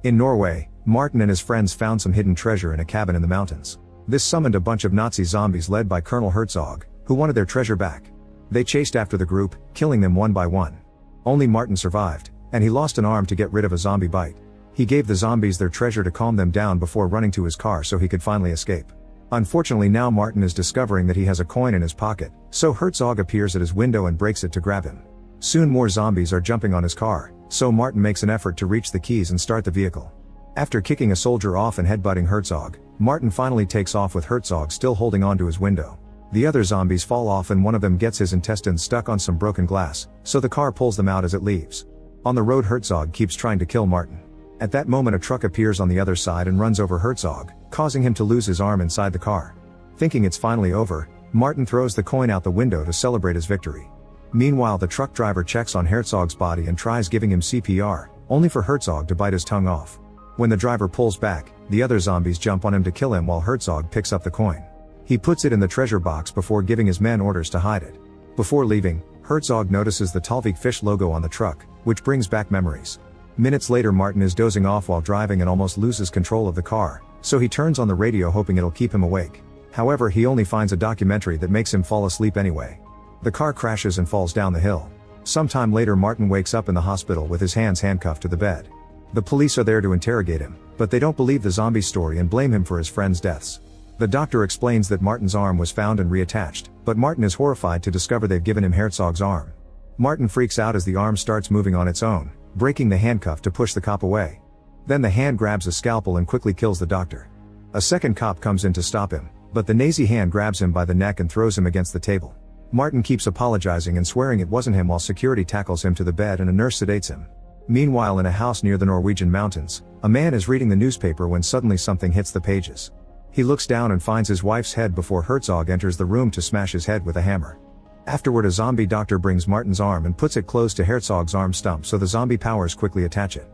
In Norway, Martin and his friends found some hidden treasure in a cabin in the mountains. This summoned a bunch of Nazi zombies led by Colonel Herzog, who wanted their treasure back. They chased after the group, killing them one by one. Only Martin survived, and he lost an arm to get rid of a zombie bite. He gave the zombies their treasure to calm them down before running to his car so he could finally escape. Unfortunately, now Martin is discovering that he has a coin in his pocket, so Herzog appears at his window and breaks it to grab him. Soon more zombies are jumping on his car, so Martin makes an effort to reach the keys and start the vehicle. After kicking a soldier off and headbutting Herzog, Martin finally takes off with Herzog still holding onto his window. The other zombies fall off and one of them gets his intestines stuck on some broken glass, so the car pulls them out as it leaves. On the road, Herzog keeps trying to kill Martin. At that moment, a truck appears on the other side and runs over Herzog, causing him to lose his arm inside the car. Thinking it's finally over, Martin throws the coin out the window to celebrate his victory. Meanwhile, the truck driver checks on Herzog's body and tries giving him CPR, only for Herzog to bite his tongue off. When the driver pulls back, the other zombies jump on him to kill him while Herzog picks up the coin. He puts it in the treasure box before giving his men orders to hide it. Before leaving, Herzog notices the Talvik fish logo on the truck, which brings back memories. Minutes later, Martin is dozing off while driving and almost loses control of the car, so he turns on the radio hoping it'll keep him awake. However, he only finds a documentary that makes him fall asleep anyway. The car crashes and falls down the hill. Sometime later, Martin wakes up in the hospital with his hands handcuffed to the bed. The police are there to interrogate him, but they don't believe the zombie story and blame him for his friends' deaths. The doctor explains that Martin's arm was found and reattached, but Martin is horrified to discover they've given him Herzog's arm. Martin freaks out as the arm starts moving on its own, breaking the handcuff to push the cop away. Then the hand grabs a scalpel and quickly kills the doctor. A second cop comes in to stop him, but the Nazi hand grabs him by the neck and throws him against the table. Martin keeps apologizing and swearing it wasn't him while security tackles him to the bed and a nurse sedates him. Meanwhile, in a house near the Norwegian mountains, a man is reading the newspaper when suddenly something hits the pages. He looks down and finds his wife's head before Herzog enters the room to smash his head with a hammer. Afterward, a zombie doctor brings Martin's arm and puts it close to Herzog's arm stump so the zombie powers quickly attach it.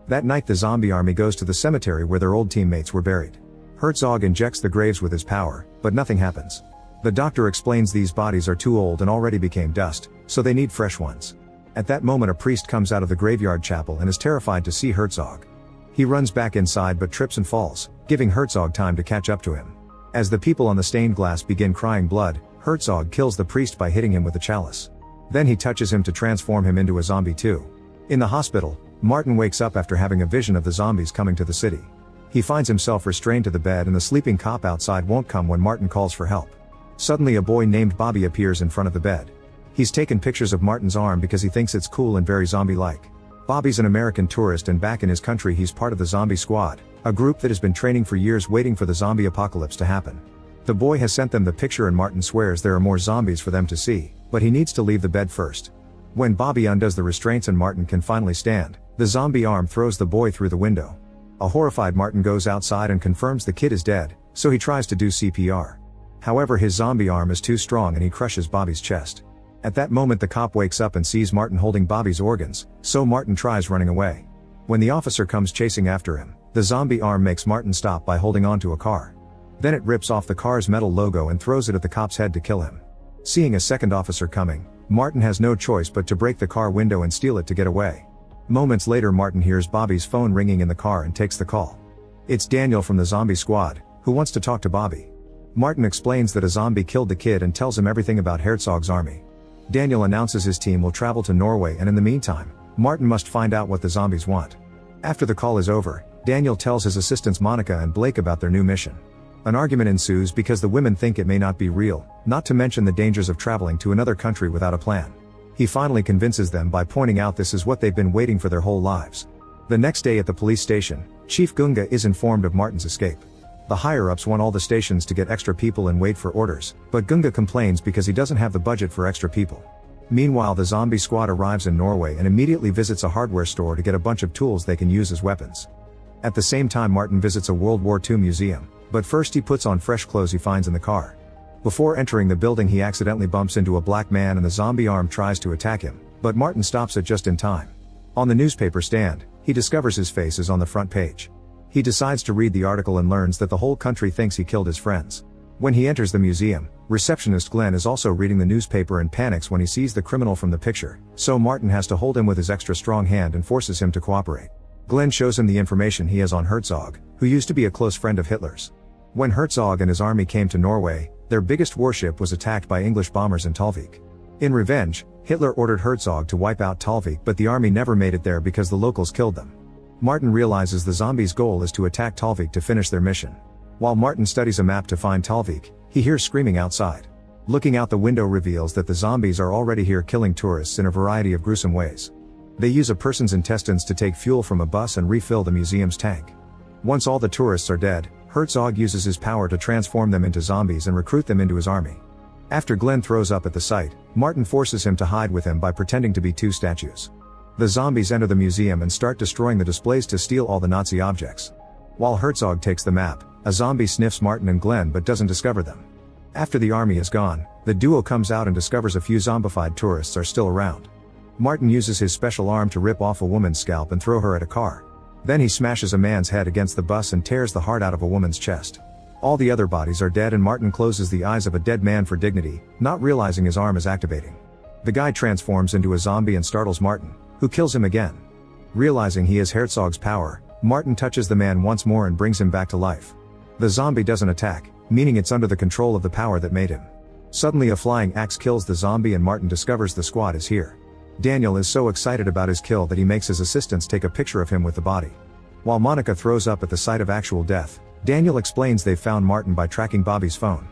That night, the zombie army goes to the cemetery where their old teammates were buried. Herzog injects the graves with his power, but nothing happens. The doctor explains these bodies are too old and already became dust, so they need fresh ones. At that moment, a priest comes out of the graveyard chapel and is terrified to see Herzog. He runs back inside but trips and falls, giving Herzog time to catch up to him. As the people on the stained glass begin crying blood, Herzog kills the priest by hitting him with a chalice. Then he touches him to transform him into a zombie too. In the hospital, Martin wakes up after having a vision of the zombies coming to the city. He finds himself restrained to the bed and the sleeping cop outside won't come when Martin calls for help. Suddenly, a boy named Bobby appears in front of the bed. He's taken pictures of Martin's arm because he thinks it's cool and very zombie-like. Bobby's an American tourist and back in his country he's part of the Zombie Squad, a group that has been training for years waiting for the zombie apocalypse to happen. The boy has sent them the picture and Martin swears there are more zombies for them to see, but he needs to leave the bed first. When Bobby undoes the restraints and Martin can finally stand, the zombie arm throws the boy through the window. A horrified Martin goes outside and confirms the kid is dead, so he tries to do CPR. However, his zombie arm is too strong and he crushes Bobby's chest. At that moment, the cop wakes up and sees Martin holding Bobby's organs, so Martin tries running away. When the officer comes chasing after him, the zombie arm makes Martin stop by holding onto a car. Then it rips off the car's metal logo and throws it at the cop's head to kill him. Seeing a second officer coming, Martin has no choice but to break the car window and steal it to get away. Moments later, Martin hears Bobby's phone ringing in the car and takes the call. It's Daniel from the Zombie Squad, who wants to talk to Bobby. Martin explains that a zombie killed the kid and tells him everything about Herzog's army. Daniel announces his team will travel to Norway, and in the meantime, Martin must find out what the zombies want. After the call is over, Daniel tells his assistants Monica and Blake about their new mission. An argument ensues because the women think it may not be real, not to mention the dangers of traveling to another country without a plan. He finally convinces them by pointing out this is what they've been waiting for their whole lives. The next day at the police station, Chief Gunga is informed of Martin's escape. The higher-ups want all the stations to get extra people and wait for orders, but Gunga complains because he doesn't have the budget for extra people. Meanwhile, the zombie squad arrives in Norway and immediately visits a hardware store to get a bunch of tools they can use as weapons. At the same time, Martin visits a World War II museum, but first he puts on fresh clothes he finds in the car. Before entering the building, he accidentally bumps into a black man and the zombie arm tries to attack him, but Martin stops it just in time. On the newspaper stand, he discovers his face is on the front page. He decides to read the article and learns that the whole country thinks he killed his friends. When he enters the museum, receptionist Glenn is also reading the newspaper and panics when he sees the criminal from the picture, so Martin has to hold him with his extra strong hand and forces him to cooperate. Glenn shows him the information he has on Herzog, who used to be a close friend of Hitler's. When Herzog and his army came to Norway, their biggest warship was attacked by English bombers in Talvik. In revenge, Hitler ordered Herzog to wipe out Talvik, but the army never made it there because the locals killed them. Martin realizes the zombies' goal is to attack Talvik to finish their mission. While Martin studies a map to find Talvik, he hears screaming outside. Looking out the window reveals that the zombies are already here killing tourists in a variety of gruesome ways. They use a person's intestines to take fuel from a bus and refill the museum's tank. Once all the tourists are dead, Herzog uses his power to transform them into zombies and recruit them into his army. After Glenn throws up at the sight, Martin forces him to hide with him by pretending to be two statues. The zombies enter the museum and start destroying the displays to steal all the Nazi objects. While Herzog takes the map, a zombie sniffs Martin and Glenn but doesn't discover them. After the army is gone, the duo comes out and discovers a few zombified tourists are still around. Martin uses his special arm to rip off a woman's scalp and throw her at a car. Then he smashes a man's head against the bus and tears the heart out of a woman's chest. All the other bodies are dead and Martin closes the eyes of a dead man for dignity, not realizing his arm is activating. The guy transforms into a zombie and startles Martin, who kills him again. Realizing he has Herzog's power, Martin touches the man once more and brings him back to life. The zombie doesn't attack, meaning it's under the control of the power that made him. Suddenly a flying axe kills the zombie and Martin discovers the squad is here. Daniel is so excited about his kill that he makes his assistants take a picture of him with the body. While Monica throws up at the sight of actual death, Daniel explains they've found Martin by tracking Bobby's phone.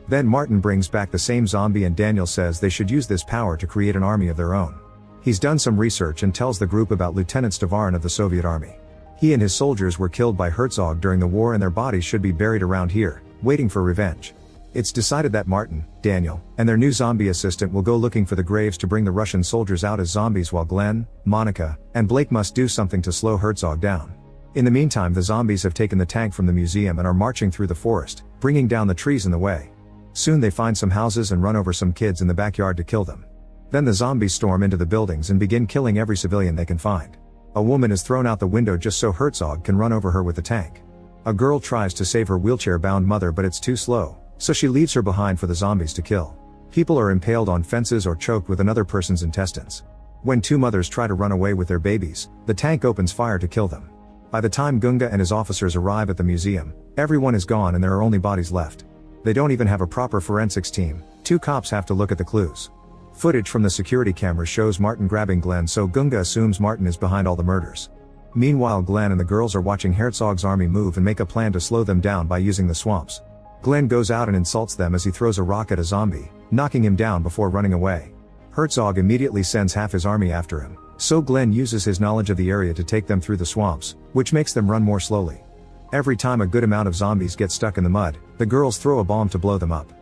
Then Martin brings back the same zombie and Daniel says they should use this power to create an army of their own. He's done some research and tells the group about Lieutenant Stavarin of the Soviet Army. He and his soldiers were killed by Herzog during the war and their bodies should be buried around here, waiting for revenge. It's decided that Martin, Daniel, and their new zombie assistant will go looking for the graves to bring the Russian soldiers out as zombies while Glenn, Monica, and Blake must do something to slow Herzog down. In the meantime, the zombies have taken the tank from the museum and are marching through the forest, bringing down the trees in the way. Soon they find some houses and run over some kids in the backyard to kill them. Then the zombies storm into the buildings and begin killing every civilian they can find. A woman is thrown out the window just so Herzog can run over her with the tank. A girl tries to save her wheelchair-bound mother but it's too slow, so she leaves her behind for the zombies to kill. People are impaled on fences or choked with another person's intestines. When two mothers try to run away with their babies, the tank opens fire to kill them. By the time Gunga and his officers arrive at the museum, everyone is gone and there are only bodies left. They don't even have a proper forensics team, two cops have to look at the clues. Footage from the security camera shows Martin grabbing Glenn, so Gunga assumes Martin is behind all the murders. Meanwhile, Glenn and the girls are watching Herzog's army move and make a plan to slow them down by using the swamps. Glenn goes out and insults them as he throws a rock at a zombie, knocking him down before running away. Herzog immediately sends half his army after him, so Glenn uses his knowledge of the area to take them through the swamps, which makes them run more slowly. Every time a good amount of zombies get stuck in the mud, the girls throw a bomb to blow them up.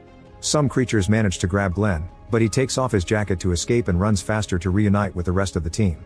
Some creatures manage to grab Glenn, but he takes off his jacket to escape and runs faster to reunite with the rest of the team.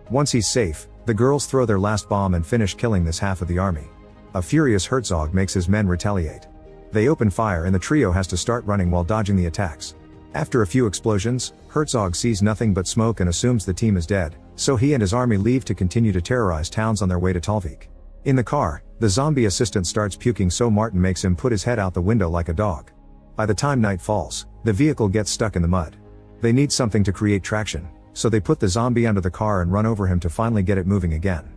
Once he's safe, the girls throw their last bomb and finish killing this half of the army. A furious Herzog makes his men retaliate. They open fire and the trio has to start running while dodging the attacks. After a few explosions, Herzog sees nothing but smoke and assumes the team is dead, so he and his army leave to continue to terrorize towns on their way to Talvik. In the car, the zombie assistant starts puking, so Martin makes him put his head out the window like a dog. By the time night falls, the vehicle gets stuck in the mud. They need something to create traction, so they put the zombie under the car and run over him to finally get it moving again.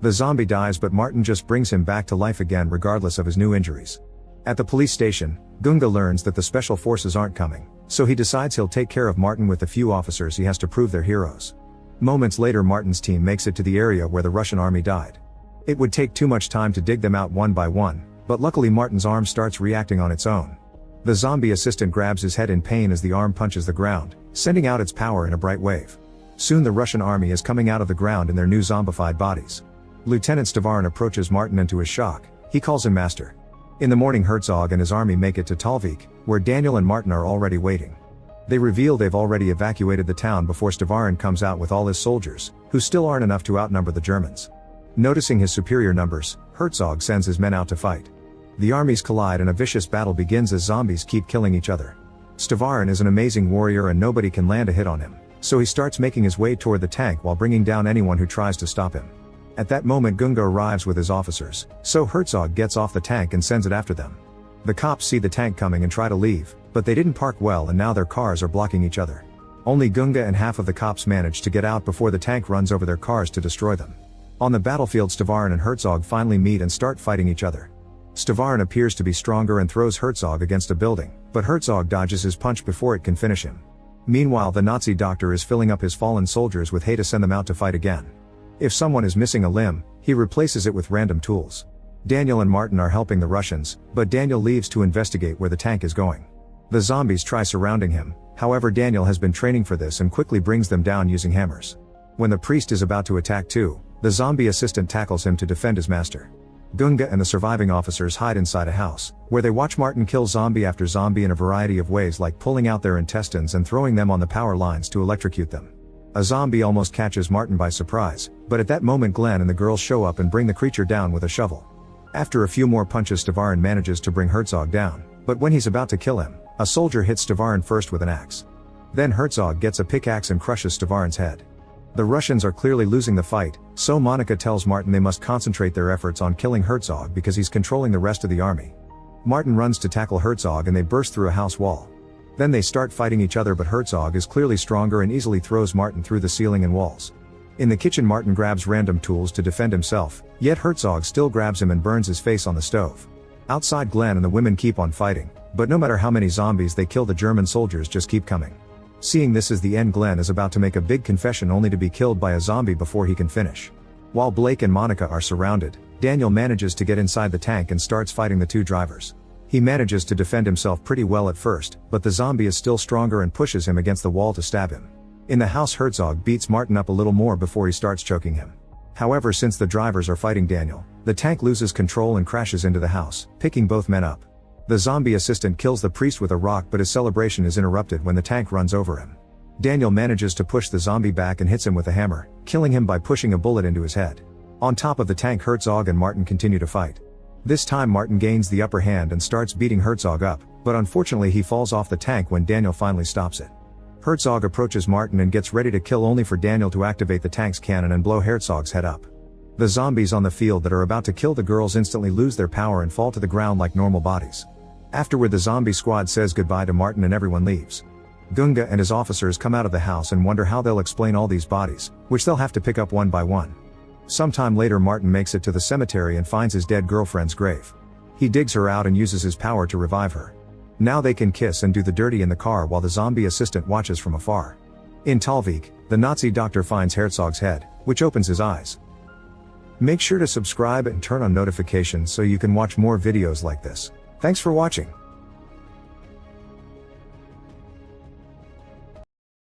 The zombie dies, but Martin just brings him back to life again regardless of his new injuries. At the police station, Gunga learns that the special forces aren't coming, so he decides he'll take care of Martin with the few officers he has to prove they're heroes. Moments later, Martin's team makes it to the area where the Russian army died. It would take too much time to dig them out one by one, but luckily Martin's arm starts reacting on its own. The zombie assistant grabs his head in pain as the arm punches the ground, sending out its power in a bright wave. Soon the Russian army is coming out of the ground in their new zombified bodies. Lieutenant Stavarin approaches Martin, and to his shock, he calls him master. In the morning, Herzog and his army make it to Talvik, where Daniel and Martin are already waiting. They reveal they've already evacuated the town before Stavarin comes out with all his soldiers, who still aren't enough to outnumber the Germans. Noticing his superior numbers, Herzog sends his men out to fight. The armies collide and a vicious battle begins as zombies keep killing each other. Stavarin is an amazing warrior and nobody can land a hit on him, so he starts making his way toward the tank while bringing down anyone who tries to stop him. At that moment, Gunga arrives with his officers, so Herzog gets off the tank and sends it after them. The cops see the tank coming and try to leave, but they didn't park well and now their cars are blocking each other. Only Gunga and half of the cops manage to get out before the tank runs over their cars to destroy them. On the battlefield, Stavarin and Herzog finally meet and start fighting each other. Stavarin appears to be stronger and throws Herzog against a building, but Herzog dodges his punch before it can finish him. Meanwhile, the Nazi doctor is filling up his fallen soldiers with hay to send them out to fight again. If someone is missing a limb, he replaces it with random tools. Daniel and Martin are helping the Russians, but Daniel leaves to investigate where the tank is going. The zombies try surrounding him, however Daniel has been training for this and quickly brings them down using hammers. When the priest is about to attack too, the zombie assistant tackles him to defend his master. Gunga and the surviving officers hide inside a house, where they watch Martin kill zombie after zombie in a variety of ways, like pulling out their intestines and throwing them on the power lines to electrocute them. A zombie almost catches Martin by surprise, but at that moment Glenn and the girls show up and bring the creature down with a shovel. After a few more punches, Stavarin manages to bring Herzog down, but when he's about to kill him, a soldier hits Stavarin first with an axe. Then Herzog gets a pickaxe and crushes Stavarin's head. The Russians are clearly losing the fight, so Monica tells Martin they must concentrate their efforts on killing Herzog because he's controlling the rest of the army. Martin runs to tackle Herzog and they burst through a house wall. Then they start fighting each other, but Herzog is clearly stronger and easily throws Martin through the ceiling and walls. In the kitchen, Martin grabs random tools to defend himself, yet Herzog still grabs him and burns his face on the stove. Outside, Glenn and the women keep on fighting, but no matter how many zombies they kill, the German soldiers just keep coming. Seeing this is the end, Glenn is about to make a big confession only to be killed by a zombie before he can finish. While Blake and Monica are surrounded, Daniel manages to get inside the tank and starts fighting the two drivers. He manages to defend himself pretty well at first, but the zombie is still stronger and pushes him against the wall to stab him. In the house, Herzog beats Martin up a little more before he starts choking him. However, since the drivers are fighting Daniel, the tank loses control and crashes into the house, picking both men up. The zombie assistant kills the priest with a rock, but his celebration is interrupted when the tank runs over him. Daniel manages to push the zombie back and hits him with a hammer, killing him by pushing a bullet into his head. On top of the tank, Herzog and Martin continue to fight. This time Martin gains the upper hand and starts beating Herzog up, but unfortunately he falls off the tank when Daniel finally stops it. Herzog approaches Martin and gets ready to kill, only for Daniel to activate the tank's cannon and blow Herzog's head up. The zombies on the field that are about to kill the girls instantly lose their power and fall to the ground like normal bodies. Afterward, the zombie squad says goodbye to Martin and everyone leaves. Gunga and his officers come out of the house and wonder how they'll explain all these bodies, which they'll have to pick up one by one. Sometime later, Martin makes it to the cemetery and finds his dead girlfriend's grave. He digs her out and uses his power to revive her. Now they can kiss and do the dirty in the car while the zombie assistant watches from afar. In Talvik, the Nazi doctor finds Herzog's head, which opens his eyes. Make sure to subscribe and turn on notifications so you can watch more videos like this. Thanks for watching.